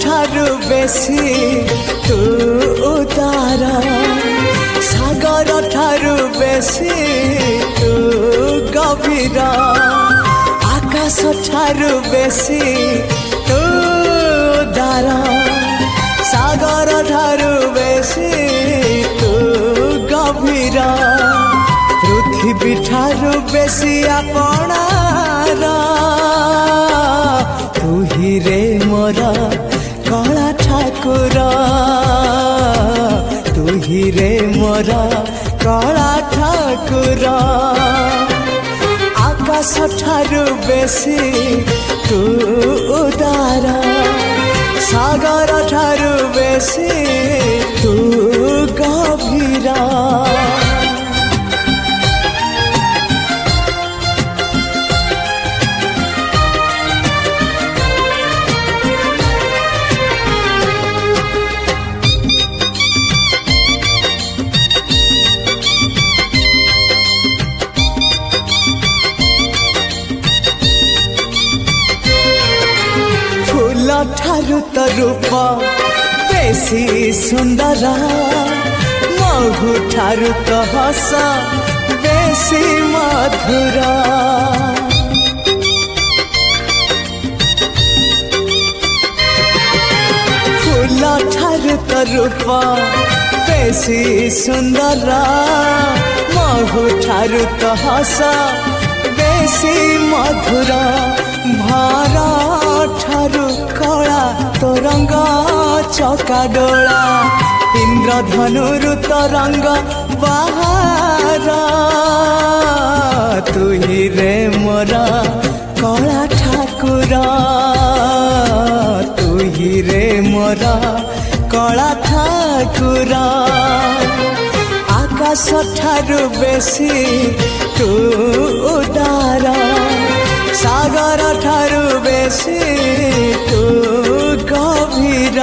ठारू बेसी तू उदार सागर ठारू बेसी तू गभीर आकाश ठारू बेसी तू उदार सागर ठारू बेसी तू गभीर पृथ्वी ठारू बेसी आपणार तू ही रे मोर कला ठाकुर तू ही रे मोर कला ठाकुर आकाश ठारू बेसी तू उदार सागर ठारू बेसी तू गभीर ठारू तो रूप बेसी सुंदर महु ठारू तो हस बेसी मधुर फूल ठारू तो रूप बेसी सुंदर महु ठारू तो हस बेसी मधुर भारा ठारू कला तो रंग चका डोला इंद्रधनुरु तो रंग बाहर तू ही रे मोर कला ठाकुर तू ही रे मोर कला ठाकुर आकाश ठारू बेसी तू उदार सागर ठारू बेसी तू गभीर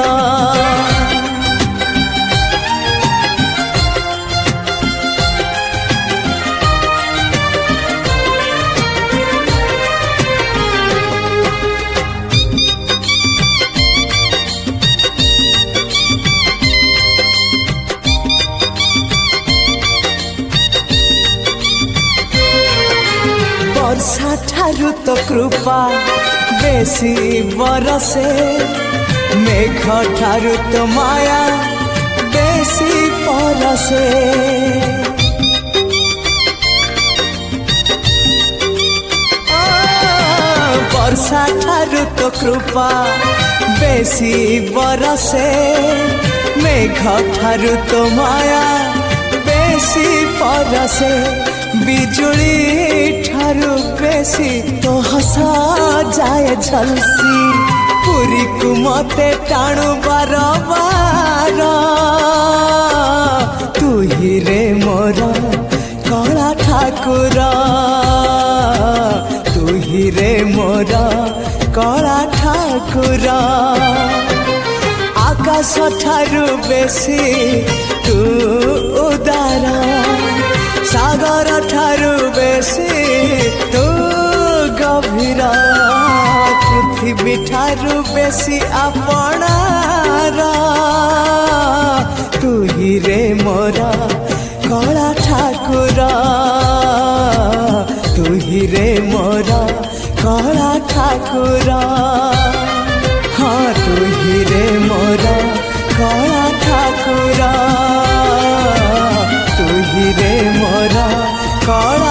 वर्षा ठारू तो कृपा बेसी बरसे मेघ ठारू तो माया बेसी परसे वर्षा ठारू तो कृपा बेसी बरसे मेघ ठारू तो माया बेसी परसे बिजुली ठारू बेसी तो हसा जाए झलसी पूरी को मते टाणु बार बार तू ही रे मोर कला ठाकुर तू ही रे मोर कला ठाकुर आकाश ठारू बेसी तू उदार सागर ठारू बेसी तू गभीर पृथ्वी ठारू बेसी आपणार तू ही रे मोर कला ठाकुर तू ही रे मोर कला ठाकुर हाँ तू ही रे मोर कला ठाकुर तू ही रे मोर कला